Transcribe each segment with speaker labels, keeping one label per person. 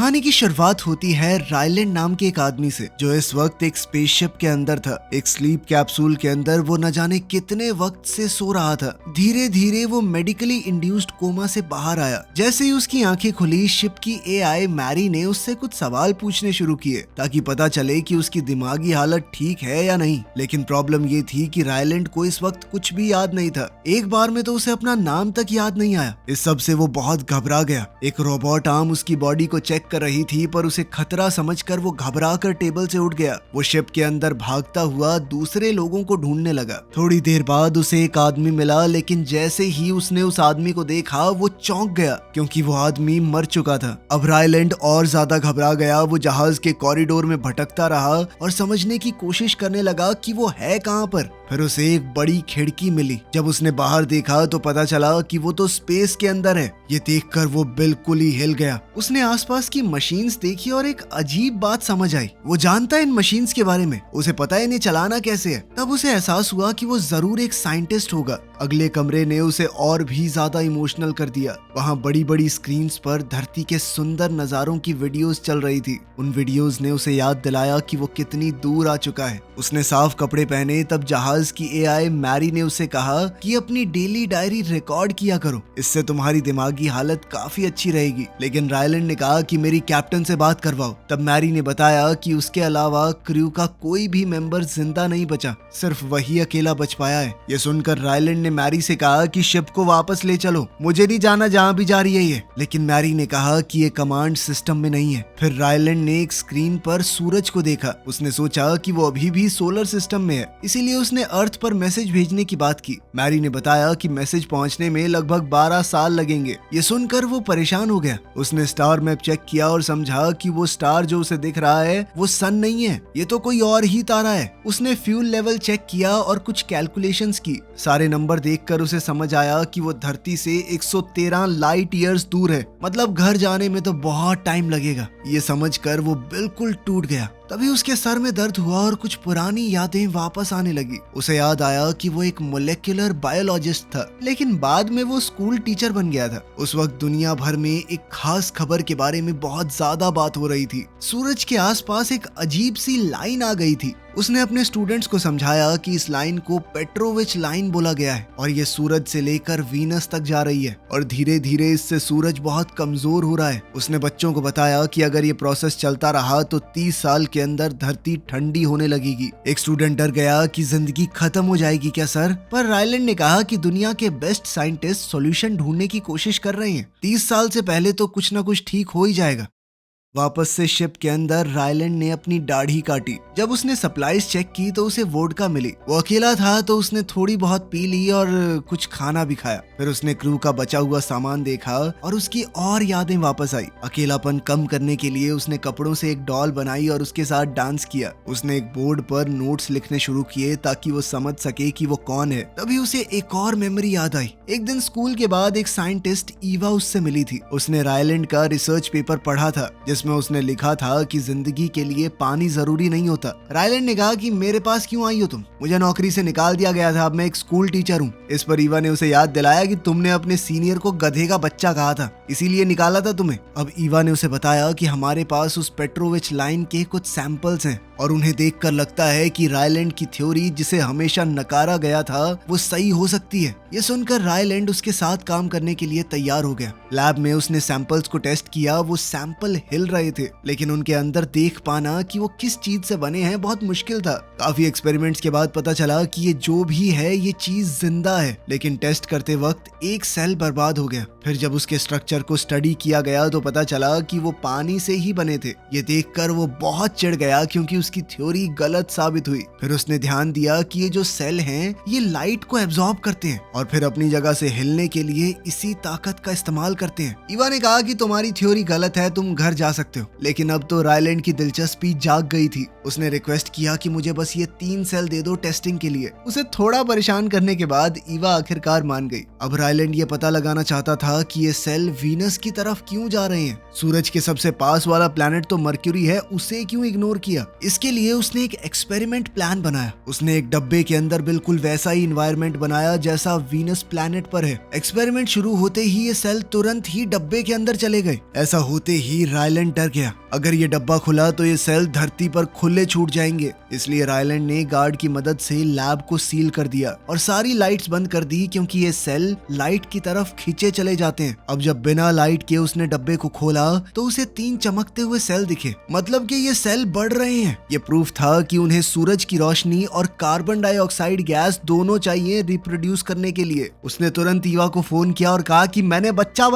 Speaker 1: कहानी की शुरुआत होती है रायलैंड नाम के एक आदमी से, जो इस वक्त एक स्पेसशिप के अंदर था। एक स्लीप कैप्सूल के अंदर वो न जाने कितने वक्त से सो रहा था। धीरे धीरे वो मेडिकली इंड्यूस्ड कोमा से बाहर आया। जैसे ही उसकी आंखें खुली, शिप की एआई मैरी ने उससे कुछ सवाल पूछने शुरू किए ताकि पता चले कि उसकी दिमागी हालत ठीक है या नहीं। लेकिन प्रॉब्लम ये थी कि रायलैंड को इस वक्त कुछ भी याद नहीं था। एक बार में तो उसे अपना नाम तक याद नहीं आया। इस सब से वो बहुत घबरा गया। एक रोबोट आर्म उसकी बॉडी को चेक कर रही थी, पर उसे खतरा समझकर वो घबरा कर टेबल से उठ गया। वो शिप के अंदर भागता हुआ दूसरे लोगों को ढूंढने लगा। थोड़ी देर बाद उसे एक आदमी मिला, लेकिन जैसे ही उसने उस आदमी को देखा वो चौंक गया क्योंकि वो आदमी मर चुका था। अब रायलैंड और ज्यादा घबरा गया। वो जहाज के कॉरिडोर में भटकता रहा और समझने की कोशिश करने लगा कि वो है कहाँ पर। फिर उसे एक बड़ी खिड़की मिली। जब उसने बाहर देखा तो पता चला कि वो तो स्पेस के अंदर है। ये देखकर वो बिल्कुल ही हिल गया। उसने आसपास की मशीन्स देखी और एक अजीब बात समझ आई। वो जानता है इन मशीन्स के बारे में, उसे पता है इन्हें चलाना कैसे है। तब उसे एहसास हुआ कि वो जरूर एक साइंटिस्ट होगा। अगले कमरे ने उसे और भी ज्यादा इमोशनल कर दिया। वहाँ बड़ी बड़ी स्क्रीन्स पर धरती के सुंदर नजारों की वीडियोस चल रही थी। उन वीडियोस ने उसे याद दिलाया कि वो कितनी दूर आ चुका है। उसने साफ कपड़े पहने। तब जहाज की एआई मैरी ने उसे कहा कि अपनी डेली डायरी रिकॉर्ड किया करो, इससे तुम्हारी दिमागी हालत काफी अच्छी रहेगी। लेकिन रायलैंड ने कहा कि मेरी कैप्टन से बात करवाओ। तब मैरी ने बताया कि उसके अलावा क्रू का कोई भी मेंबर जिंदा नहीं बचा, सिर्फ वही अकेला बच पाया है। ये सुनकर रायलैंड ने मैरी से कहा कि शिप को वापस ले चलो, मुझे नहीं जाना जहाँ भी जा रही है ये। लेकिन मैरी ने कहा कि ये कमांड सिस्टम में नहीं है। फिर रायलैंड ने एक स्क्रीन पर सूरज को देखा। उसने सोचा कि वो अभी भी सोलर सिस्टम में है, इसीलिए उसने अर्थ पर मैसेज भेजने की बात की। मैरी ने बताया कि मैसेज पहुंचने में लगभग 12 साल लगेंगे। ये सुनकर वो परेशान हो गया। उसने स्टार मैप चेक किया और समझा कि वो स्टार जो उसे दिख रहा है वो सन नहीं है, ये तो कोई और ही तारा है। उसने फ्यूल लेवल चेक किया और कुछ कैलकुलेशंस की। सारे नंबर देखकर उसे समझ आया कि वो धरती से 113 लाइट ईयर्स दूर है। मतलब घर जाने में तो बहुत टाइम लगेगा। ये समझकर वो बिल्कुल टूट गया। तभी उसके सर में दर्द हुआ और कुछ पुरानी यादें वापस आने लगी। उसे याद आया कि वो एक मोलेक्युलर बायोलॉजिस्ट था, लेकिन बाद में वो स्कूल टीचर बन गया था। उस वक्त दुनिया भर में एक खास खबर के बारे में बहुत ज्यादा बात हो रही थी। सूरज के आसपास एक अजीब सी लाइन आ गई थी। उसने अपने स्टूडेंट्स को समझाया कि इस लाइन को पेट्रोविच लाइन बोला गया है और ये सूरज से लेकर वीनस तक जा रही है और धीरे धीरे इससे सूरज बहुत कमजोर हो रहा है। उसने बच्चों को बताया कि अगर ये प्रोसेस चलता रहा तो 30 साल के अंदर धरती ठंडी होने लगेगी। एक स्टूडेंट डर गया कि जिंदगी खत्म हो जाएगी क्या सर? पर रायलैंड ने कहा कि दुनिया के बेस्ट साइंटिस्ट सॉल्यूशन ढूंढने की कोशिश कर रहे हैं। 30 साल से पहले तो कुछ ना कुछ ठीक हो ही जाएगा। वापस से शिप के अंदर रायलैंड ने अपनी दाढ़ी काटी। जब उसने सप्लाईज चेक की तो उसे वोडका मिली। वो अकेला था तो उसने थोड़ी बहुत पी ली और कुछ खाना भी खाया। फिर उसने क्रू का बचा हुआ सामान देखा और उसकी और यादें वापस आई। अकेलापन कम करने के लिए उसने कपड़ों से एक डॉल बनाई और उसके साथ डांस किया। उसने एक बोर्ड पर नोट्स लिखने शुरू किए ताकि वो समझ सके कि वो कौन है। तभी उसे एक और मेमोरी याद आई। एक दिन स्कूल के बाद एक साइंटिस्ट ईवा उससे मिली थी। उसने रायलैंड का रिसर्च पेपर पढ़ा था जिसमें उसने लिखा था कि जिंदगी के लिए पानी जरूरी नहीं होता। रायलैंड ने कहा कि मेरे पास क्यों आई हो तुम? मुझे नौकरी से निकाल दिया गया था, अब मैं एक स्कूल टीचर हूँ। इस पर ईवा ने उसे याद दिलाया कि तुमने अपने सीनियर को गधे का बच्चा कहा था, इसीलिए निकाला था तुम्हें। अब ईवा ने उसे बताया कि हमारे पास उस पेट्रोविच लाइन के कुछ सैंपल्स हैं और उन्हें देखकर लगता है कि रायलैंड की थ्योरी जिसे हमेशा नकारा गया था वो सही हो सकती है। ये सुनकर रायलैंड उसके साथ काम करने के लिए तैयार हो गया। लैब में उसने सैंपल्स को टेस्ट किया। वो सैंपल हिल रहे थे, लेकिन उनके अंदर देख पाना कि वो किस चीज से बने हैं बहुत मुश्किल था। काफी एक्सपेरिमेंट्स के बाद पता चला कि ये जो भी है ये चीज जिंदा है, लेकिन टेस्ट करते वक्त एक सेल बर्बाद हो गया। फिर जब उसके स्ट्रक्चर को स्टडी किया गया तो पता चला कि वो पानी से ही बने थे। ये देखकर वो बहुत चिढ़ गया क्योंकि उसकी थ्योरी गलत साबित हुई। फिर उसने ध्यान दिया कि ये जो सेल हैं ये लाइट को एब्जॉर्ब करते हैं और फिर अपनी जगह से हिलने के लिए इसी ताकत का इस्तेमाल करते हैं। ईवा ने कहा कि तुम्हारी थ्योरी गलत है, तुम घर जा सकते हो। लेकिन अब तो रायलैंड की दिलचस्पी जाग गई थी। उसने रिक्वेस्ट किया कि मुझे बस ये 3 सेल दे दो टेस्टिंग के लिए। उसे थोड़ा परेशान करने के बाद ईवा आखिरकार मान गई। अब रायलैंड ये पता लगाना चाहता था कि ये सेल वीनस की तरफ क्यों जा रहे हैं। सूरज के सबसे पास वाला प्लैनेट तो मरक्यूरी है, उसे क्यों इग्नोर किया? इस इसके लिए उसने एक एक्सपेरिमेंट प्लान बनाया। उसने एक डब्बे के अंदर बिल्कुल वैसा ही इन्वायरमेंट बनाया जैसा वीनस प्लैनेट पर है। एक्सपेरिमेंट शुरू होते ही ये सेल तुरंत ही डब्बे के अंदर चले गए। ऐसा होते ही रायलैंड डर गया, अगर ये डब्बा खुला तो ये सेल धरती पर खुले छूट जाएंगे। इसलिए रायलैंड ने गार्ड की मदद से लैब को सील कर दिया और सारी लाइट्स बंद कर दी, क्योंकि ये सेल लाइट की तरफ खींचे चले जाते हैं। अब जब बिना लाइट के उसने डब्बे को खोला तो उसे 3 चमकते हुए सेल दिखे, मतलब कि ये सेल बढ़ रहे हैं। ये प्रूफ था कि उन्हें सूरज की रोशनी और कार्बन डाइऑक्साइड गैस दोनों चाहिए रिप्रोड्यूस करने के लिए। उसने तुरंत ईवा को फोन किया और कहा कि मैंने बच्चा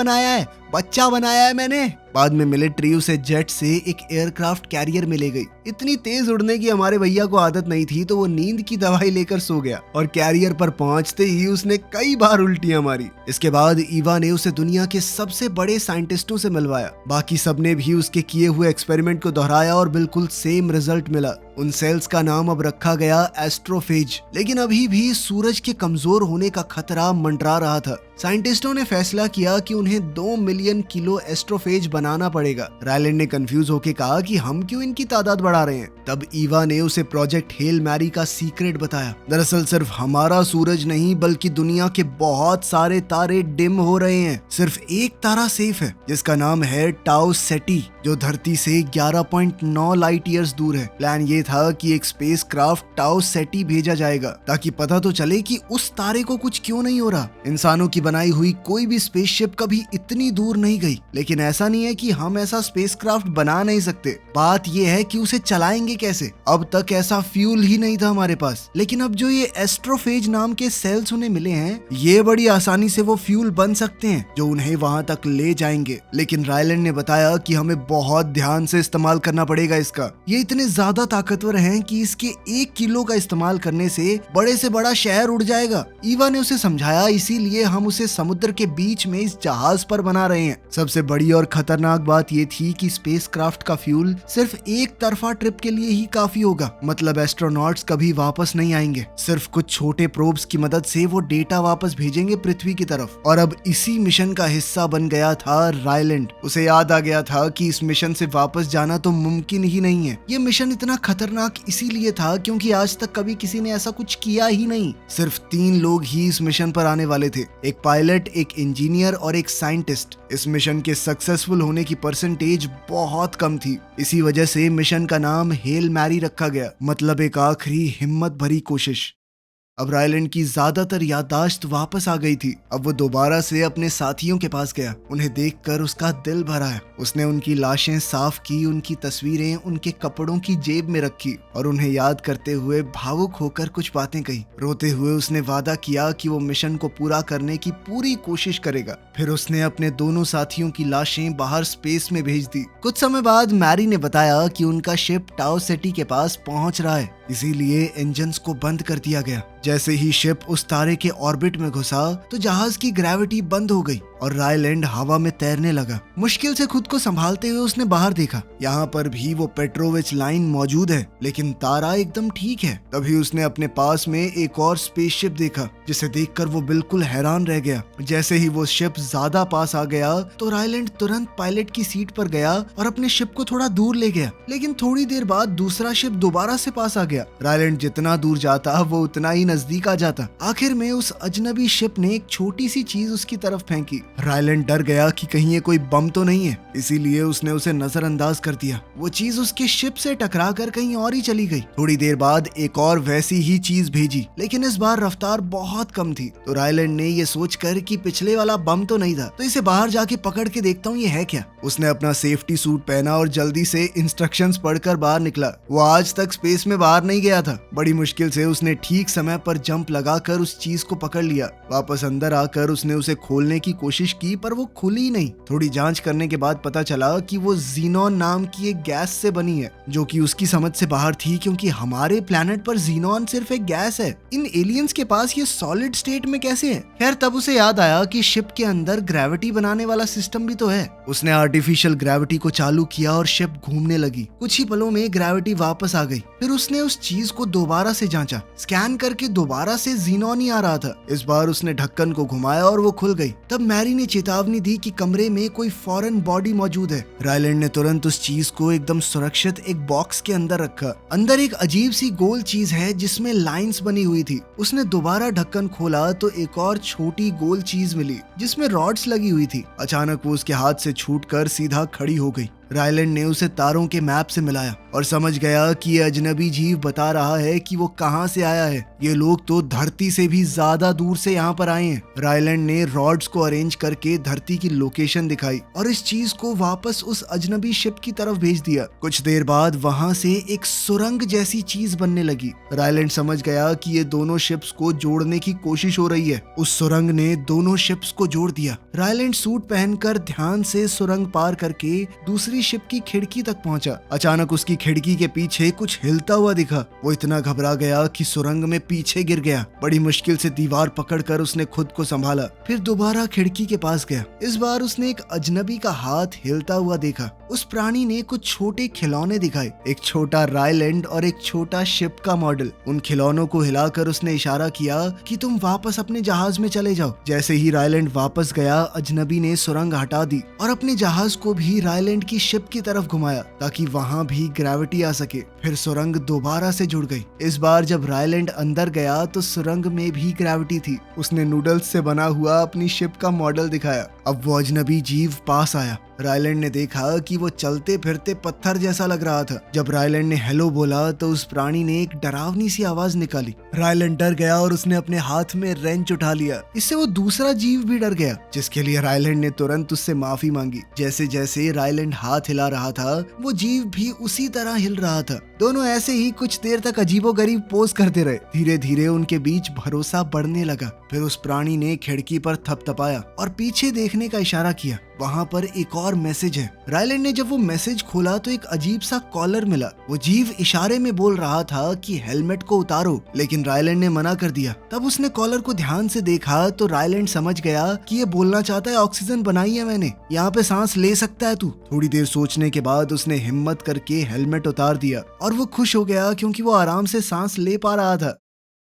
Speaker 1: बनाया है मैंने। बाद में मिलिट्री उसे जेट से एक एयरक्राफ्ट कैरियर में ले गई। इतनी तेज उड़ने की हमारे भैया को आदत नहीं थी, तो वो नींद की दवाई लेकर सो गया और कैरियर पर पहुंचते ही उसने कई बार उल्टियां मारी। इसके बाद ईवा ने उसे दुनिया के सबसे बड़े साइंटिस्टों से मिलवाया। बाकी सबने भी उसके किए हुए एक्सपेरिमेंट को दोहराया और बिल्कुल सेम रिजल्ट मिला। उन सेल्स का नाम अब रखा गया एस्ट्रोफेज। लेकिन अभी भी सूरज के कमजोर होने का खतरा मंडरा रहा था। साइंटिस्टों ने फैसला किया कि उन्हें 2 मिलियन किलो एस्ट्रोफेज बनाना पड़ेगा। रायलैंड ने कंफ्यूज होकर कहा कि हम क्यों इनकी तादाद बढ़ा रहे हैं। तब ईवा ने उसे प्रोजेक्ट हेल मैरी का सीक्रेट बताया। दरअसल सिर्फ हमारा सूरज नहीं, बल्कि दुनिया के बहुत सारे तारे डिम हो रहे हैं। सिर्फ एक तारा सेफ है, जिसका नाम है टाउ सेटी, जो धरती से 11.9 लाइट ईयर्स दूर है। प्लान ये था कि एक स्पेस क्राफ्ट टाउ सेटी भेजा जाएगा, ताकि पता तो चले कि उस तारे को कुछ क्यों नहीं हो रहा। इंसानों की बनाई हुई कोई भी स्पेसशिप कभी इतनी दूर नहीं गई। लेकिन ऐसा नहीं है कि हम ऐसा स्पेसक्राफ्ट बना नहीं सकते, बात यह है कि उसे चलाएंगे कैसे। अब तक ऐसा फ्यूल ही नहीं था हमारे पास। लेकिन अब जो ये एस्ट्रोफेज नाम के सेल्स उन्हें मिले हैं, ये बड़ी आसानी से वो फ्यूल बन सकते हैं जो उन्हें वहां तक ले जाएंगे। लेकिन रायलैंड ने बताया कि हमें बहुत ध्यान से इस्तेमाल करना पड़ेगा इसका। ये इतने ज्यादा ताकतवर हैं कि इसके 1 किलो का इस्तेमाल करने से बड़ा शहर उड़ जाएगा। ईवा ने उसे समझाया, इसीलिए हम उसे समुद्र के बीच में इस जहाज पर बना रहे हैं। सबसे बड़ी और खतरनाक बात ये थी कि स्पेसक्राफ्ट का फ्यूल सिर्फ एक तरफा ट्रिप के लिए ही काफी होगा, मतलब एस्ट्रोनॉट्स कभी वापस नहीं आएंगे। सिर्फ कुछ छोटे प्रोब्स की मदद से वो डेटा वापस भेजेंगे पृथ्वी की तरफ। और अब इसी मिशन का हिस्सा बन गया था रायलैंड। उसे याद आ गया था कि इस मिशन से वापस जाना तो मुमकिन ही नहीं है। ये मिशन इतना खतरनाक इसीलिए था क्योंकि आज तक कभी किसी ने ऐसा कुछ किया ही नहीं। सिर्फ 3 लोग ही इस मिशन पर आने वाले थे, एक पायलट, एक इंजीनियर और एक साइंटिस्ट। इस मिशन के सक्सेसफुल होने की परसेंटेज बहुत कम थी। इसी वजह से मिशन का नाम हेल मैरी रखा गया, मतलब एक आखिरी हिम्मत भरी कोशिश। अब रायलैंड की ज्यादातर याददाश्त वापस आ गई थी। अब वो दोबारा से अपने साथियों के पास गया। उन्हें देखकर उसका दिल भरा है। उसने उनकी लाशें साफ की, उनकी तस्वीरें उनके कपड़ों की जेब में रखी और उन्हें याद करते हुए भावुक होकर कुछ बातें कही। रोते हुए उसने वादा किया कि वो मिशन को पूरा करने की पूरी कोशिश करेगा। फिर उसने अपने दोनों साथियों की लाशें बाहर स्पेस में भेज दी। कुछ समय बाद मैरी ने बताया कि उनका शिप टाउ सिटी के पास पहुंच रहा है, इसीलिए इंजन्स को बंद कर दिया गया। जैसे ही शिप उस तारे के ऑर्बिट में घुसा तो जहाज की ग्रेविटी बंद हो गई और रायलैंड हवा में तैरने लगा। मुश्किल से खुद को संभालते हुए उसने बाहर देखा। यहाँ पर भी वो पेट्रोविच लाइन मौजूद है, लेकिन तारा एकदम ठीक है। तभी उसने अपने पास में एक और स्पेसशिप देखा, जिसे देखकर वो बिल्कुल हैरान रह गया। जैसे ही वो शिप ज्यादा पास आ गया तो रायलैंड तुरंत पायलट की सीट पर गया और अपने शिप को थोड़ा दूर ले गया। लेकिन थोड़ी देर बाद दूसरा शिप दोबारा से पास आ गया। रायलैंड जितना दूर जाता वो उतना ही नजदीक आ जाता। आखिर में उस अजनबी शिप ने एक छोटी सी चीज उसकी तरफ फेंकी। रायलैंड डर गया कि कहीं ये कोई बम तो नहीं है, इसीलिए उसने उसे नजरअंदाज कर दिया। वो चीज उसके शिप से टकराकर कहीं और ही चली गई। थोड़ी देर बाद एक और वैसी ही चीज भेजी, लेकिन इस बार रफ्तार बहुत कम थी। तो रायलैंड ने ये सोचकर कि पिछले वाला बम तो नहीं था, तो इसे बाहर जाके पकड़ के देखता हूँ ये है क्या। उसने अपना सेफ्टी सूट पहना और जल्दी से इंस्ट्रक्शंस पढ़कर बाहर निकला। वो आज तक स्पेस में बाहर नहीं गया था। बड़ी मुश्किल से उसने ठीक समय पर जंप लगाकर उस चीज को पकड़ लिया। वापस अंदर आकर उसने उसे खोलने की कोशिश की, पर वो खुली नहीं। थोड़ी जांच करने के बाद पता चला कि वो जीनॉन नाम की एक गैस से बनी है, जो कि उसकी समझ से बाहर थी, क्योंकि हमारे प्लेनेट पर जीनॉन सिर्फ एक गैस है। इन एलियंस के पास ये सॉलिड स्टेट में कैसे है। खैर, तब उसे याद आया कि शिप के अंदर ग्रेविटी बनाने वाला सिस्टम भी तो है। उसने आर्टिफिशियल ग्रेविटी को चालू किया और शिप घूमने लगी। कुछ ही पलों में ग्रेविटी वापस आ गई। फिर उसने उस चीज को दोबारा से जांचा। स्कैन करके दोबारा से जीनॉन ही आ रहा था। इस बार उसने ढक्कन को घुमाया और वो खुल गई। तब मैरी अधिकारी ने चेतावनी दी कि कमरे में कोई फॉरेन बॉडी मौजूद है। रायलैंड ने तुरंत उस चीज को एकदम सुरक्षित एक बॉक्स के अंदर रखा। अंदर एक अजीब सी गोल चीज है जिसमें लाइंस बनी हुई थी। उसने दोबारा ढक्कन खोला तो एक और छोटी गोल चीज मिली जिसमें रॉड्स लगी हुई थी। अचानक वो उसके हाथ से छूटकर सीधा खड़ी हो गई। रायलैंड ने उसे तारों के मैप से मिलाया और समझ गया कि ये अजनबी जीव बता रहा है कि वो कहां से आया है। ये लोग तो धरती से भी ज्यादा दूर से यहाँ पर आए हैं। रायलैंड ने रॉड्स को अरेंज करके धरती की लोकेशन दिखाई और इस चीज को वापस उस अजनबी शिप की तरफ भेज दिया। कुछ देर बाद वहां से एक सुरंग जैसी चीज बनने लगी। रायलैंड समझ गया कि ये दोनों शिप्स को जोड़ने की कोशिश हो रही है। उस सुरंग ने दोनों शिप्स को जोड़ दिया। रायलैंड सूट पहनकर ध्यान से सुरंग पार करके दूसरी शिप की खिड़की तक पहुंचा। अचानक उसकी खिड़की के पीछे कुछ हिलता हुआ दिखा। वो इतना घबरा गया कि सुरंग में पीछे गिर गया। बड़ी मुश्किल से दीवार पकड़कर उसने खुद को संभाला। फिर दोबारा खिड़की के पास गया। इस बार उसने एक अजनबी का हाथ हिलता हुआ देखा। उस प्राणी ने कुछ छोटे खिलौने दिखाए, एक छोटा रायलैंड और एक छोटा शिप का मॉडल। उन खिलौनों को हिलाकर उसने इशारा किया कि तुम वापस अपने जहाज में चले जाओ। जैसे ही रायलैंड वापस गया, अजनबी ने सुरंग हटा दी और अपने जहाज को भी रायलैंड की शिप की तरफ घुमाया ताकि वहां भी ग्रेविटी आ सके। फिर सुरंग दोबारा से जुड़ गई। इस बार जब रायलैंड अंदर गया तो सुरंग में भी ग्रेविटी थी। उसने नूडल्स से बना हुआ अपनी शिप का मॉडल दिखाया। अब वो अजनबी जीव पास आया। रायलैंड ने देखा कि वो चलते फिरते पत्थर जैसा लग रहा था। जब रायलैंड ने हेलो बोला तो उस प्राणी ने एक डरावनी सी आवाज निकाली। रायलैंड डर गया और उसने अपने हाथ में रेंच उठा लिया। इससे वो दूसरा जीव भी डर गया, जिसके लिए रायलैंड ने तुरंत उससे माफी मांगी। जैसे जैसे रायलैंड हाथ हिला रहा था, वो जीव भी उसी तरह हिल रहा था। दोनों ऐसे ही कुछ देर तक अजीबोगरीब पोज करते रहे। धीरे धीरे उनके बीच भरोसा बढ़ने लगा। फिर उस प्राणी ने खिड़की पर थपथपाया और पीछे देखने का इशारा किया। वहाँ पर एक और मैसेज है। रायलैंड ने जब वो मैसेज खोला तो एक अजीब सा कॉलर मिला। वो जीव इशारे में बोल रहा था कि हेलमेट को उतारो, लेकिन रायलैंड ने मना कर दिया। तब उसने कॉलर को ध्यान से देखा तो रायलैंड समझ गया कि ये बोलना चाहता है ऑक्सीजन बनाई है मैंने, यहाँ पे सांस ले सकता है तू। थोड़ी देर सोचने के बाद उसने हिम्मत करके हेलमेट उतार दिया और वो खुश हो गया क्योंकि वो आराम से सांस ले पा रहा था।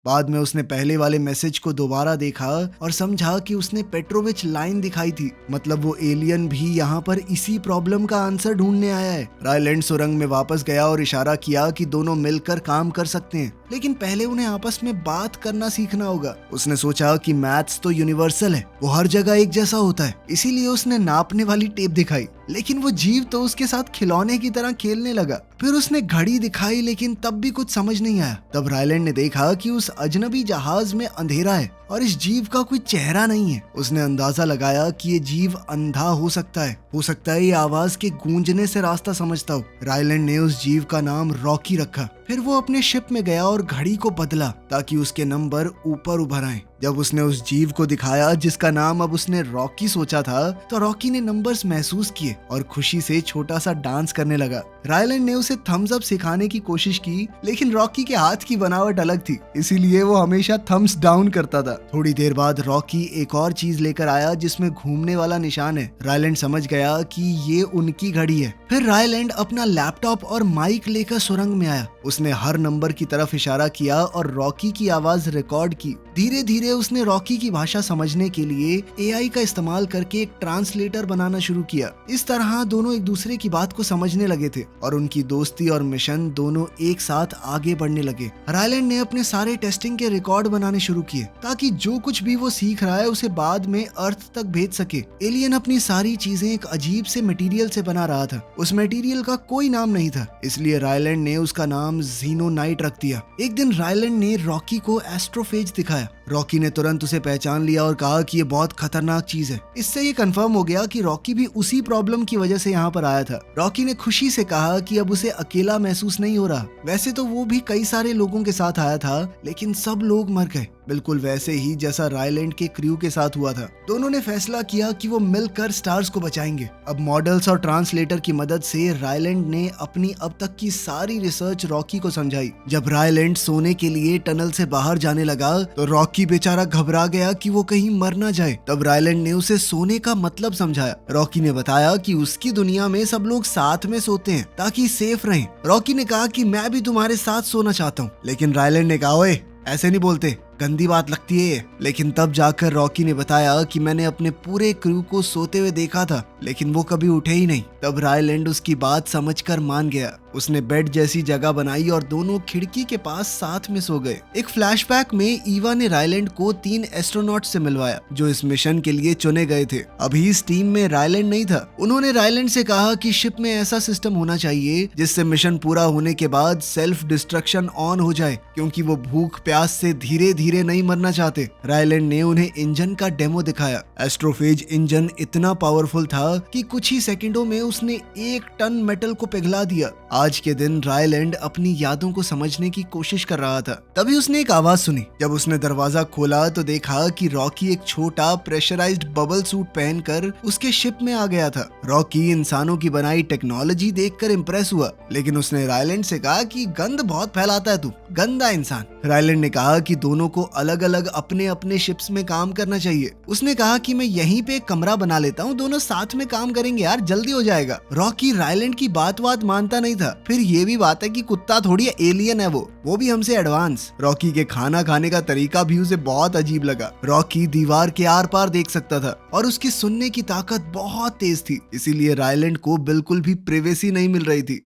Speaker 1: बाद में उसने पहले वाले मैसेज को दोबारा देखा और समझा कि उसने पेट्रोविच लाइन दिखाई थी। मतलब वो एलियन भी यहाँ पर इसी प्रॉब्लम का आंसर ढूंढने आया है। रायलैंड सुरंग में वापस गया और इशारा किया कि दोनों मिलकर काम कर सकते हैं, लेकिन पहले उन्हें आपस में बात करना सीखना होगा। उसने सोचा कि मैथ्स तो यूनिवर्सल है, वो हर जगह एक जैसा होता है। इसीलिए उसने नापने वाली टेप दिखाई, लेकिन वो जीव तो उसके साथ खिलौने की तरह खेलने लगा। फिर उसने घड़ी दिखाई, लेकिन तब भी कुछ समझ नहीं आया। तब रायलैंड ने देखा कि उस अजनबी जहाज में अंधेरा है और इस जीव का कोई चेहरा नहीं है। उसने अंदाजा लगाया कि ये जीव अंधा हो सकता है ये आवाज के गूंजने से रास्ता समझता हो। रायलैंड ने उस जीव का नाम रॉकी रखा। फिर वो अपने शिप में गया और घड़ी को बदला ताकि उसके नंबर ऊपर उभर आए। जब उसने उस जीव को दिखाया जिसका नाम अब उसने रॉकी सोचा था, तो रॉकी ने नंबर्स महसूस किए और खुशी से छोटा सा डांस करने लगा। रायलैंड ने उसे थम्स अप सिखाने की कोशिश की, लेकिन रॉकी के हाथ की बनावट अलग थी, इसीलिए वो हमेशा थम्स डाउन करता था। थोड़ी देर बाद रॉकी एक और चीज लेकर आया जिसमें घूमने वाला निशान है। रायलैंड समझ गया कि ये उनकी घड़ी है। फिर रायलैंड अपना लैपटॉप और माइक लेकर सुरंग में आया। उसने हर नंबर की तरफ इशारा किया और रॉकी की आवाज रिकॉर्ड की। धीरे धीरे उसने रॉकी की भाषा समझने के लिए एआई का इस्तेमाल करके एक ट्रांसलेटर बनाना शुरू किया। इस तरह दोनों एक दूसरे की बात को समझने लगे थे और उनकी दोस्ती और मिशन दोनों एक साथ आगे बढ़ने लगे। रायलैंड ने अपने सारे टेस्टिंग के रिकॉर्ड बनाने शुरू किए ताकि जो कुछ भी वो सीख रहा है उसे बाद में अर्थ तक भेज सके। एलियन अपनी सारी चीजें एक अजीब से मटेरियल से बना रहा था। उस मटेरियल का कोई नाम नहीं था, इसलिए रायलैंड ने उसका नाम ज़ीनोनाइट रख दिया। एक दिन रायलैंड ने रॉकी को एस्ट्रोफेज दिखाया। रॉकी ने तुरंत उसे पहचान लिया और कहा कि ये बहुत खतरनाक चीज है। इससे ये कंफर्म हो गया कि रॉकी भी उसी प्रॉब्लम की वजह से यहाँ पर आया था। रॉकी ने खुशी से कहा कि अब उसे अकेला महसूस नहीं हो रहा। वैसे तो वो भी कई सारे लोगों के साथ आया था, लेकिन सब लोग मर गए, बिल्कुल वैसे ही जैसा रायलैंड के क्रू के साथ हुआ था। दोनों ने फैसला किया कि वो मिलकर स्टार्स को बचाएंगे। अब मॉडल्स और ट्रांसलेटर की मदद से रायलैंड ने अपनी अब तक की सारी रिसर्च रॉकी को समझाई। जब रायलैंड सोने के लिए टनल से बाहर जाने लगा तो रॉकी बेचारा घबरा गया कि वो कहीं मर ना जाए। तब रायलैंड ने उसे सोने का मतलब समझाया। रॉकी ने बताया कि उसकी दुनिया में सब लोग साथ में सोते हैं ताकि सेफ रहें। रॉकी ने कहा कि मैं भी तुम्हारे साथ सोना चाहता हूँ, लेकिन रायलैंड ने कहा, ओए ऐसे नहीं बोलते, गंदी बात लगती है ये। लेकिन तब जाकर रॉकी ने बताया कि मैंने अपने पूरे क्रू को सोते हुए देखा था, लेकिन वो कभी उठे ही नहीं। तब रायलैंड उसकी बात समझकर मान गया। उसने बेड जैसी जगह बनाई और दोनों खिड़की के पास साथ में सो गए। एक फ्लैशबैक में ईवा ने रायलैंड को 3 एस्ट्रोनॉट से मिलवाया जो इस मिशन के लिए चुने गए थे। अभी इस टीम में रायलैंड नहीं था। उन्होंने रायलैंड से कहा कि शिप में ऐसा सिस्टम होना चाहिए जिससे मिशन पूरा होने के बाद सेल्फ डिस्ट्रक्शन ऑन हो जाए, क्योंकि वो भूख प्यास से धीरे धीरे नहीं मरना चाहते। रायलैंड ने उन्हें इंजन का डेमो दिखाया। एस्ट्रोफेज इंजन इतना पावरफुल था कि कुछ ही सेकंडों में उसने 1 टन मेटल को पिघला दिया। आज के दिन रायलैंड अपनी यादों को समझने की कोशिश कर रहा था। तभी उसने एक आवाज सुनी। जब उसने दरवाजा खोला तो देखा कि रॉकी एक छोटा प्रेशराइज्ड बबल सूट पहनकर उसके शिप में आ गया था। रॉकी इंसानों की बनाई टेक्नोलॉजी देखकर इंप्रेस हुआ, लेकिन उसने रायलैंड से कहा कि गंद बहुत फैलाता है तू, गंदा इंसान। रायलैंड ने कहा कि दोनों को अलग अलग अपने अपने शिप्स में काम करना चाहिए। उसने कहा कि मैं यहीं पे एक कमरा बना लेता हूँ, दोनों साथ में काम करेंगे यार, जल्दी हो जाएगा। रॉकी रायलैंड की बात मानता नहीं था। फिर ये भी बात है कि कुत्ता थोड़ी एलियन है, वो भी हमसे एडवांस। रॉकी के खाना खाने का तरीका भी उसे बहुत अजीब लगा। रॉकी दीवार के आर पार देख सकता था और उसकी सुनने की ताकत बहुत तेज थी, इसीलिए रायलैंड को बिल्कुल भी प्राइवेसी नहीं मिल रही थी।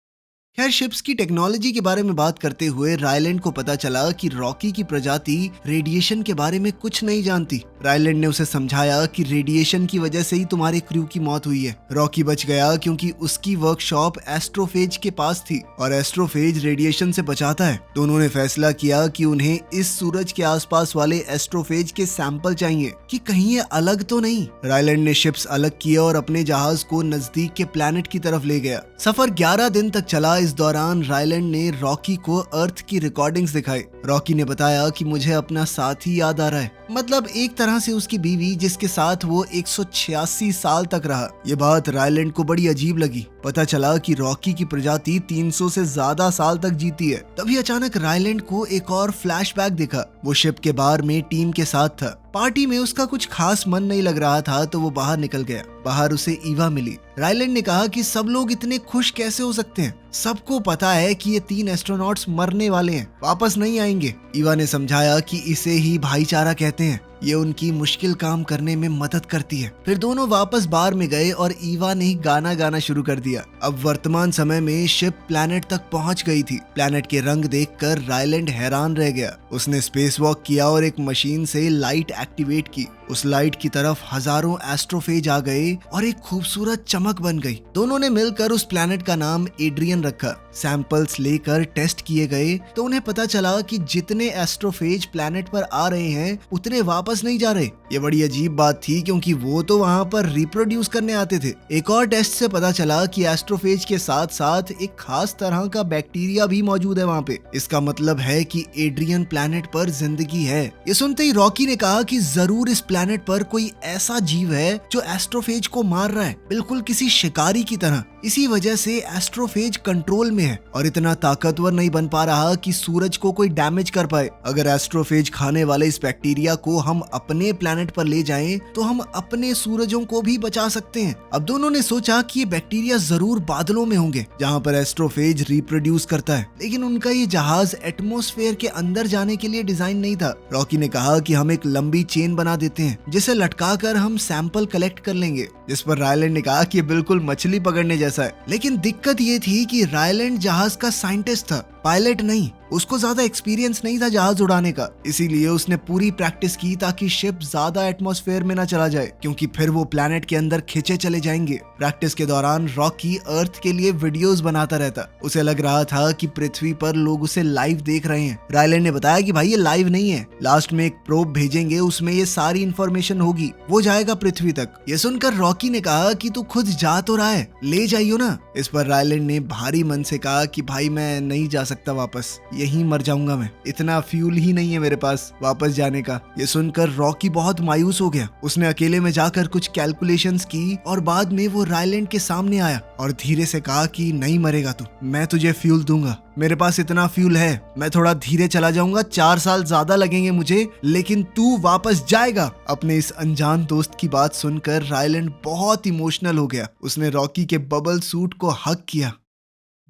Speaker 1: खैर, शिप्स की टेक्नोलॉजी के बारे में बात करते हुए रायलैंड को पता चला कि रॉकी की प्रजाति रेडिएशन के बारे में कुछ नहीं जानती। रायलैंड ने उसे समझाया कि रेडिएशन की वजह से ही तुम्हारे क्रू की मौत हुई है। रॉकी बच गया क्योंकि उसकी वर्कशॉप एस्ट्रोफेज के पास थी और एस्ट्रोफेज रेडिएशन से बचाता है। दोनों ने फैसला किया कि उन्हें इस सूरज के आसपास वाले एस्ट्रोफेज के सैंपल चाहिए कि कहीं ये अलग तो नहीं। रायलैंड ने शिप्स अलग किया और अपने जहाज को नजदीक के प्लैनेट की तरफ ले गया। सफर 11 दिन तक चला। इस दौरान रायलैंड ने रॉकी को अर्थ की रिकॉर्डिंग्स दिखाई। रॉकी ने बताया कि मुझे अपना साथी याद आ रहा है, मतलब एक तरह से उसकी बीवी जिसके साथ वो 186 साल तक रहा। ये बात रायलैंड को बड़ी अजीब लगी। पता चला कि रॉकी की प्रजाति 300 से ज्यादा साल तक जीती है। तभी अचानक रायलैंड को एक और फ्लैशबैक दिखा। वो शिप के बार में टीम के साथ था। पार्टी में उसका कुछ खास मन नहीं लग रहा था तो वो बाहर निकल गया। बाहर उसे ईवा मिली। रायलैंड ने कहा कि सब लोग इतने खुश कैसे हो सकते हैं, सबको पता है कि ये 3 एस्ट्रोनॉट्स मरने वाले हैं, वापस नहीं आएंगे। ईवा ने समझाया कि इसे ही भाईचारा कहते हैं, ये उनकी मुश्किल काम करने में मदद करती है। फिर दोनों वापस बार में गए और ईवा ने गाना गाना शुरू कर दिया। अब वर्तमान समय में शिप प्लैनेट तक पहुंच गई थी। प्लैनेट के रंग देखकर रायलैंड हैरान रह गया। उसने स्पेस वॉक किया और एक मशीन से लाइट एक्टिवेट की। उस लाइट की तरफ हजारों एस्ट्रोफेज आ गए और एक खूबसूरत चमक बन गई। दोनों ने मिलकर उस प्लैनेट का नाम एड्रियन रखा। सैंपल्स लेकर टेस्ट किए गए तो उन्हें पता चला कि जितने एस्ट्रोफेज प्लैनेट पर आ रहे हैं उतने वापस नहीं जा रहे। ये बड़ी अजीब बात थी क्योंकि वो तो वहाँ पर रिप्रोड्यूस करने आते थे। एक और टेस्ट से पता चला कि एस्ट्रोफेज के साथ साथ एक खास तरह का बैक्टीरिया भी मौजूद है वहाँ पे। इसका मतलब है कि एड्रियन प्लैनेट पर जिंदगी है। ये सुनते ही रॉकी ने कहा कि जरूर इस प्लैनेट पर कोई ऐसा जीव है जो एस्ट्रोफेज को मार रहा है, बिल्कुल किसी शिकारी की तरह। इसी वजह से एस्ट्रोफेज कंट्रोल में है और इतना ताकतवर नहीं बन पा रहा कि सूरज को कोई डैमेज कर पाए। अगर एस्ट्रोफेज खाने वाले इस बैक्टीरिया को हम अपने प्लैनेट पर ले जाएं तो हम अपने सूरजों को भी बचा सकते हैं। अब दोनों ने सोचा कि ये बैक्टीरिया जरूर बादलों में होंगे जहाँ पर एस्ट्रोफेज रिप्रोड्यूस करता है, लेकिन उनका ये जहाज एटमॉस्फेयर के अंदर जाने के लिए डिजाइन नहीं था। रॉकी ने कहा कि हम एक लंबी चेन बना देते हैं जिसे लटकाकर हम सैंपल कलेक्ट कर लेंगे, जिस पर रायलैंड ने कहा कि ये बिल्कुल मछली पकड़ने जैसा है। लेकिन दिक्कत ये थी कि रायलैंड जहाज का साइंटिस्ट था, पायलट नहीं। उसको ज्यादा एक्सपीरियंस नहीं था जहाज उड़ाने का, इसीलिए उसने पूरी प्रैक्टिस की ताकि शिप ज्यादा एटमॉस्फेयर में ना चला जाए, क्योंकि फिर वो प्लैनेट के अंदर खिंचे चले जाएंगे। प्रैक्टिस के दौरान रॉकी अर्थ के लिए वीडियोस बनाता रहता। उसे लग रहा था कि पृथ्वी पर लोग उसे लाइव देख रहे हैं। रायलैंड ने बताया कि भाई ये लाइव नहीं है, लास्ट में एक प्रोब भेजेंगे, उसमें ये सारी इंफॉर्मेशन होगी, वो जाएगा पृथ्वी तक। ये सुनकर रॉकी ने कहा कि तू खुद जा तो रहा है, ले जाइयो ना। इस पर रायलैंड ने भारी मन से कहा कि भाई मैं नहीं जा सकता वापस, यहीं मर जाऊंगा मैं, इतना फ्यूल ही नहीं है मेरे पास वापस जाने का। ये सुनकर रॉकी बहुत मायूस हो गया। उसने अकेले में जाकर कुछ कैलकुलेशंस की और बाद में वो रायलैंड के सामने आया और धीरे से कहा कि नहीं मरेगा तू, मैं तुझे फ्यूल दूंगा, मेरे पास इतना फ्यूल है, मैं थोड़ा धीरे चला जाऊंगा, 4 साल ज्यादा लगेंगे मुझे, लेकिन तू वापस जाएगा। अपने इस अनजान दोस्त की बात सुनकर रायलैंड बहुत इमोशनल हो गया। उसने रॉकी के बबल सूट को हग किया।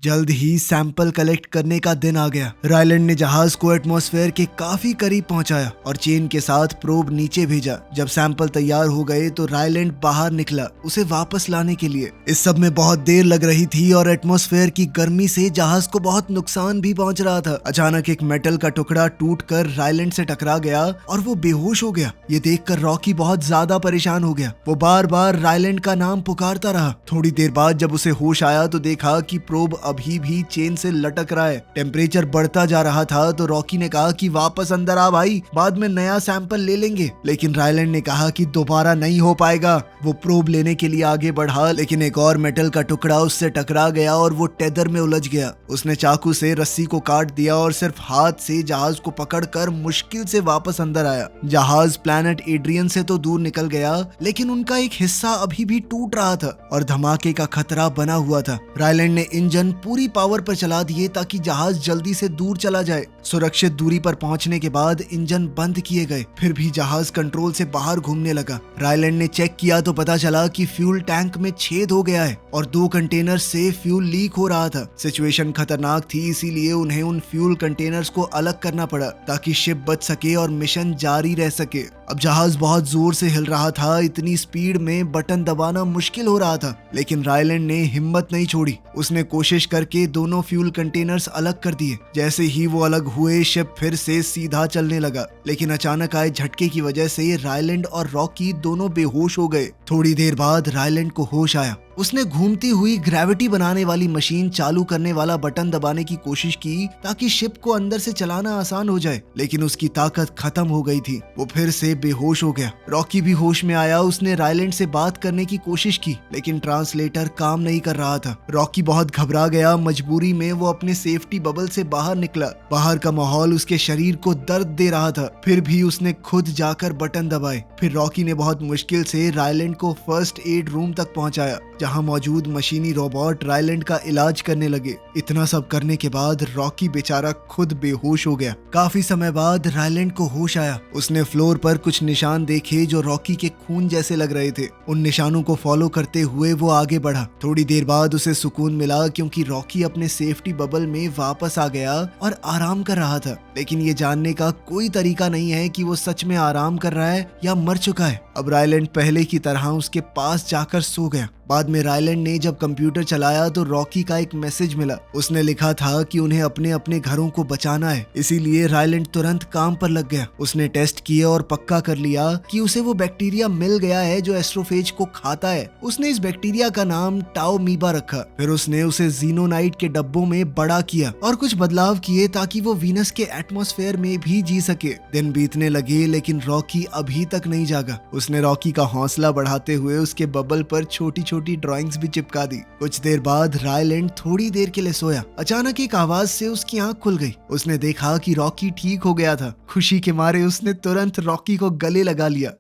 Speaker 1: जल्द ही सैंपल कलेक्ट करने का दिन आ गया। रायलैंड ने जहाज को एटमॉस्फेयर के काफी करीब पहुंचाया और चेन के साथ प्रोब नीचे भेजा। जब सैंपल तैयार हो गए तो रायलैंड बाहर निकला उसे वापस लाने के लिए। इस सब में बहुत देर लग रही थी और एटमॉस्फेयर की गर्मी से जहाज को बहुत नुकसान भी पहुंच रहा था। अचानक एक मेटल का टुकड़ा टूटकर रायलैंड से टकरा गया और वो बेहोश हो गया। ये देखकर रॉकी बहुत ज्यादा परेशान हो गया। वो बार बार रायलैंड का नाम पुकारता रहा। थोड़ी देर बाद जब उसे होश आया तो देखा कि प्रोब अभी भी चेन से लटक रहा है। टेम्परेचर बढ़ता जा रहा था तो रॉकी ने कहा कि वापस अंदर आ भाई, बाद में नया सैंपल ले लेंगे। लेकिन रायलैंड ने कहा कि दोबारा नहीं हो पाएगा। वो प्रोब लेने के लिए आगे बढ़ा लेकिन एक और मेटल का टुकड़ा उससे टकरा गया और वो टेदर में उलझ गया। उसने चाकू से रस्सी को काट दिया और सिर्फ हाथ से जहाज को पकड़कर मुश्किल से वापस अंदर आया। जहाज प्लैनेट एड्रियन से तो दूर निकल गया लेकिन उनका एक हिस्सा अभी भी टूट रहा था और धमाके का खतरा बना हुआ था। रायलैंड ने इंजन पूरी पावर पर चला दिए ताकि जहाज जल्दी से दूर चला जाए। सुरक्षित दूरी पर पहुंचने के बाद इंजन बंद किए गए, फिर भी जहाज कंट्रोल से बाहर घूमने लगा। रायलैंड ने चेक किया तो पता चला कि फ्यूल टैंक में छेद हो गया है और 2 कंटेनर से फ्यूल लीक हो रहा था। सिचुएशन खतरनाक थी, इसीलिए उन्हें उन फ्यूल कंटेनर्स को अलग करना पड़ा ताकि शिप बच सके और मिशन जारी रह सके। अब जहाज बहुत जोर से हिल रहा था, इतनी स्पीड में बटन दबाना मुश्किल हो रहा था, लेकिन रायलैंड ने हिम्मत नहीं छोड़ी। उसने कोशिश करके दोनों फ्यूल कंटेनर्स अलग कर दिए। जैसे ही वो अलग हुए शिप फिर से सीधा चलने लगा, लेकिन अचानक आए झटके की वजह से रायलैंड और रॉकी दोनों बेहोश हो गए। थोड़ी देर बाद रायलैंड को होश आया। उसने घूमती हुई ग्रेविटी बनाने वाली मशीन चालू करने वाला बटन दबाने की कोशिश की ताकि शिप को अंदर से चलाना आसान हो जाए, लेकिन उसकी ताकत खत्म हो गई थी। वो फिर से बेहोश हो गया। रॉकी भी होश में आया। उसने रायलैंड से बात करने की कोशिश की लेकिन ट्रांसलेटर काम नहीं कर रहा था। रॉकी बहुत घबरा गया। मजबूरी में वो अपने सेफ्टी बबल से बाहर निकला। बाहर का माहौल उसके शरीर को दर्द दे रहा था, फिर भी उसने खुद जाकर बटन दबाए। फिर रॉकी ने बहुत मुश्किल से रायलैंड को फर्स्ट एड रूम तक पहुंचाया, जहां मौजूद मशीनी रोबोट रायलैंड का इलाज करने लगे। इतना सब करने के बाद रॉकी बेचारा खुद बेहोश हो गया। काफी समय बाद रायलैंड को होश आया। उसने फ्लोर पर कुछ निशान देखे जो रॉकी के खून जैसे लग रहे थे। उन निशानों को फॉलो करते हुए वो आगे बढ़ा। थोड़ी देर बाद उसे सुकून मिला क्योंकि रॉकी अपने सेफ्टी बबल में वापस आ गया और आराम कर रहा था। लेकिन ये जानने का कोई तरीका नहीं है कि वो सच में आराम कर रहा है या मर चुका है। अब रायलैंड पहले की तरह उसके पास जाकर सो गया। बाद में रायलैंड ने जब कंप्यूटर चलाया तो रॉकी का एक मैसेज मिला। उसने लिखा था कि उन्हें अपने अपने घरों को बचाना है, इसीलिए रायलैंड तुरंत काम पर लग गया। उसने टेस्ट किए और पक्का कर लिया कि उसे वो बैक्टीरिया मिल गया है जो एस्ट्रोफेज को खाता है। उसने इस बैक्टीरिया का नाम टाओमीबा रखा। फिर उसने उसे जीनोनाइट के डब्बों में बड़ा किया और कुछ बदलाव किए ताकि वो वीनस के एटमॉस्फेयर में भी जी सके। दिन बीतने लगे लेकिन रॉकी अभी तक नहीं जागा। उसने रॉकी का हौसला बढ़ाते हुए उसके बबल पर छोटी छोटी ड्राइंग्स भी चिपका दी। कुछ देर बाद रायलैंड थोड़ी देर के लिए सोया। अचानक एक आवाज से उसकी आंख खुल गई। उसने देखा कि रॉकी ठीक हो गया था। खुशी के मारे उसने तुरंत रॉकी को गले लगा लिया।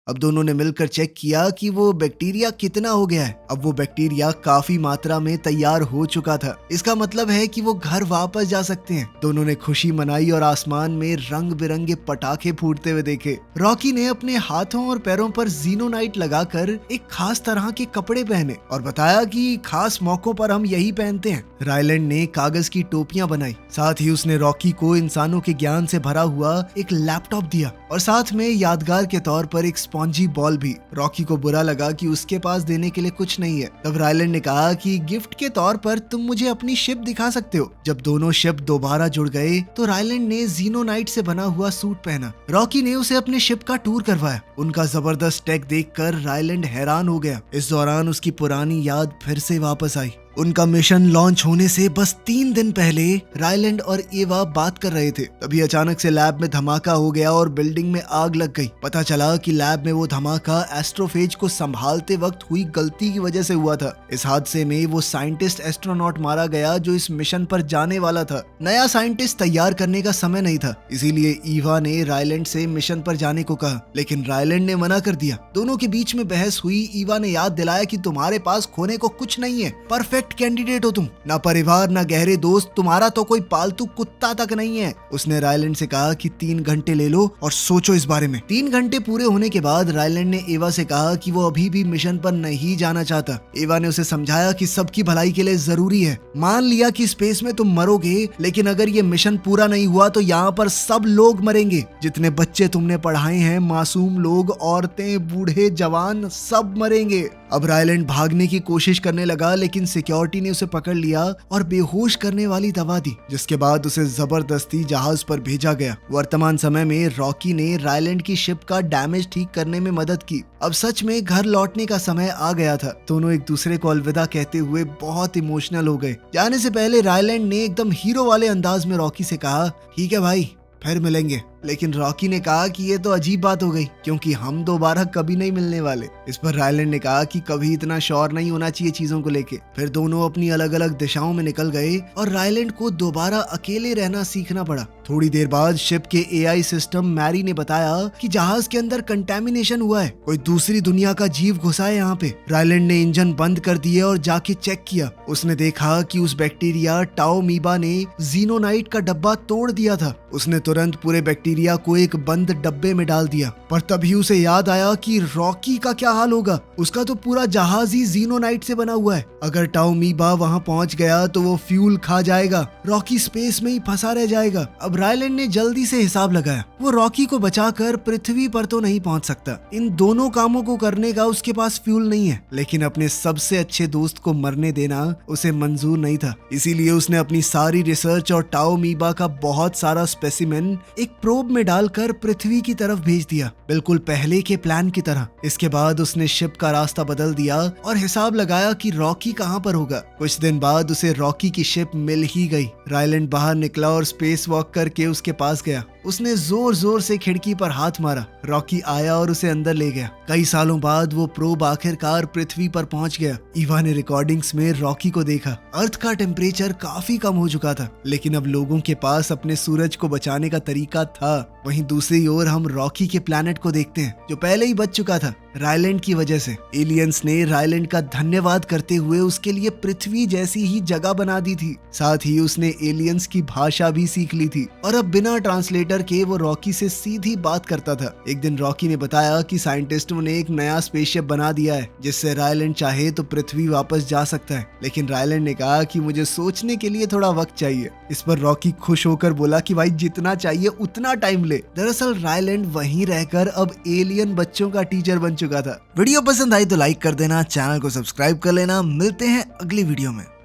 Speaker 1: अब दोनों ने मिलकर चेक किया कि वो बैक्टीरिया कितना हो गया है। अब वो बैक्टीरिया काफी मात्रा में तैयार हो चुका था। इसका मतलब है कि वो घर वापस जा सकते हैं। दोनों ने खुशी मनाई और आसमान में रंग बिरंगे पटाखे फूटते हुए देखे। रॉकी ने अपने हाथों और पैरों पर जीनोनाइट लगाकर एक खास तरह के कपड़े पहने और बताया कि खास मौकों पर हम यही पहनते हैं। रायलैंड ने कागज की टोपियां बनाई। साथ ही उसने रॉकी को इंसानों के ज्ञान से भरा हुआ एक लैपटॉप दिया और साथ में यादगार के तौर पर एक स्पॉन्जी बॉल भी। रॉकी को बुरा लगा कि उसके पास देने के लिए कुछ नहीं है। तब रायलैंड ने कहा कि गिफ्ट के तौर पर तुम मुझे अपनी शिप दिखा सकते हो। जब दोनों शिप दोबारा जुड़ गए तो रायलैंड ने जीनोनाइट से बना हुआ सूट पहना। रॉकी ने उसे अपने शिप का टूर करवाया। उनका जबरदस्त टेक देखकर रायलैंड हैरान हो गया। इस दौरान उसकी पुरानी याद फिर से वापस आई। उनका मिशन लॉन्च होने से बस 3 दिन पहले रायलैंड और एवा बात कर रहे थे। तभी अचानक से लैब में धमाका हो गया और बिल्डिंग में आग लग गई। पता चला कि लैब में वो धमाका एस्ट्रोफेज को संभालते वक्त हुई गलती की वजह से हुआ था। इस हादसे में वो साइंटिस्ट एस्ट्रोनॉट मारा गया जो इस मिशन पर जाने वाला था। नया साइंटिस्ट तैयार करने का समय नहीं था, इसीलिए ईवा ने रायलैंड से मिशन पर जाने को कहा, लेकिन रायलैंड ने मना कर दिया। दोनों के बीच में बहस हुई। ईवा ने याद दिलाया कि तुम्हारे पास खोने को कुछ नहीं है, परफेक्ट परफेक्ट कैंडिडेट हो तुम, ना परिवार ना गहरे दोस्त, तुम्हारा तो कोई पालतू कुत्ता तक नहीं है। उसने रायलैंड से कहा कि 3 घंटे ले लो और सोचो इस बारे में। 3 घंटे पूरे होने के बाद रायलैंड ने एवा से कहा कि वो अभी भी मिशन पर नहीं जाना चाहता। एवा ने उसे समझाया कि सबकी भलाई के लिए जरूरी है। मान लिया कि स्पेस में तुम मरोगे, लेकिन अगर ये मिशन पूरा नहीं हुआ तो यहाँ पर सब लोग मरेंगे। जितने बच्चे तुमने पढ़ाए हैं, मासूम लोग, औरतें, बूढ़े, जवान, सब मरेंगे। अब रायलैंड भागने की कोशिश करने लगा, लेकिन सिक्योरिटी ने उसे पकड़ लिया और बेहोश करने वाली दवा दी, जिसके बाद उसे जबरदस्ती जहाज पर भेजा गया। वर्तमान समय में रॉकी ने रायलैंड की शिप का डैमेज ठीक करने में मदद की। अब सच में घर लौटने का समय आ गया था। दोनों एक दूसरे को अलविदा कहते हुए बहुत इमोशनल हो गए। जाने से पहले रायलैंड ने एकदम हीरो वाले अंदाज में रॉकी से कहा, ठीक है भाई, फिर मिलेंगे। लेकिन रॉकी ने कहा कि ये तो अजीब बात हो गई, क्योंकि हम दोबारा कभी नहीं मिलने वाले। इस पर रायलैंड ने कहा कि कभी इतना श्योर नहीं होना चाहिए चीजों को लेके। फिर दोनों अपनी अलग अलग दिशाओं में निकल गए और रायलैंड को दोबारा अकेले रहना सीखना पड़ा। थोड़ी देर बाद शिप के एआई सिस्टम मैरी ने बताया कि जहाज के अंदर कंटेमिनेशन हुआ है, कोई दूसरी दुनिया का जीव घुसा है यहाँ पे। रायलैंड ने इंजन बंद कर दिए और जाके चेक किया। उसने देखा कि उस बैक्टीरिया टाओमीबा ने जीनोनाइट का डब्बा तोड़ दिया था। उसने तुरंत पूरे बैक्टीरिया को एक बंद डब्बे में डाल दिया, पर तभी उसे याद आया कि रॉकी का क्या हाल होगा। उसका तो पूरा जहाज ही जीनोनाइट से बना हुआ है। अगर टाओमीबा वहां पहुंच गया तो वो फ्यूल खा जाएगा, रॉकी स्पेस में ही फंसा रह जाएगा। अब रायलैंड ने जल्दी से हिसाब लगाया, वो रॉकी को बचाकर पृथ्वी पर तो नहीं पहुंच सकता। इन दोनों कामों को करने का उसके पास फ्यूल नहीं है, लेकिन अपने सबसे अच्छे दोस्त को मरने देना उसे मंजूर नहीं था। इसीलिए उसने अपनी सारी रिसर्च और टाओमीबा का बहुत सारा स्पेसिमेन एक प्रोब में डालकर पृथ्वी की तरफ भेज दिया, बिल्कुल पहले के प्लान की तरह। इसके बाद उसने शिप का रास्ता बदल दिया और हिसाब लगाया कि रॉकी कहां पर होगा। कुछ दिन बाद उसे रॉकी की शिप मिल ही गई। रायलैंड बाहर निकला और स्पेस वॉक करके उसके पास गया। उसने जोर जोर से खिड़की पर हाथ मारा। रॉकी आया और उसे अंदर ले गया। कई सालों बाद वो प्रोब आखिरकार पृथ्वी पर पहुंच गया। ईवा ने रिकॉर्डिंग्स में रॉकी को देखा। अर्थ का टेम्परेचर काफी कम हो चुका था, लेकिन अब लोगों के पास अपने सूरज को बचाने का तरीका था। वहीं दूसरी ओर हम रॉकी के प्लैनेट को देखते हैं, जो पहले ही बच चुका था रायलैंड की वजह से। एलियंस ने रायलैंड का धन्यवाद करते हुए उसके लिए पृथ्वी जैसी ही जगह बना दी थी। साथ ही उसने एलियंस की भाषा भी सीख ली थी और अब बिना ट्रांसलेटर के वो रॉकी से सीधी बात करता था। एक दिन रॉकी ने बताया कि साइंटिस्टों ने एक नया स्पेसशिप बना दिया है, जिससे रायलैंड चाहे तो पृथ्वी वापस जा सकता है। लेकिन रायलैंड ने कहा कि मुझे सोचने के लिए थोड़ा वक्त चाहिए। इस पर रॉकी खुश होकर बोला कि भाई जितना चाहिए उतना टाइम ले। दरअसल रायलैंड वहीं रहकर अब एलियन बच्चों का टीचर बन चुका था। वीडियो पसंद आई तो लाइक कर देना, चैनल को सब्सक्राइब कर लेना। मिलते हैं अगली वीडियो में।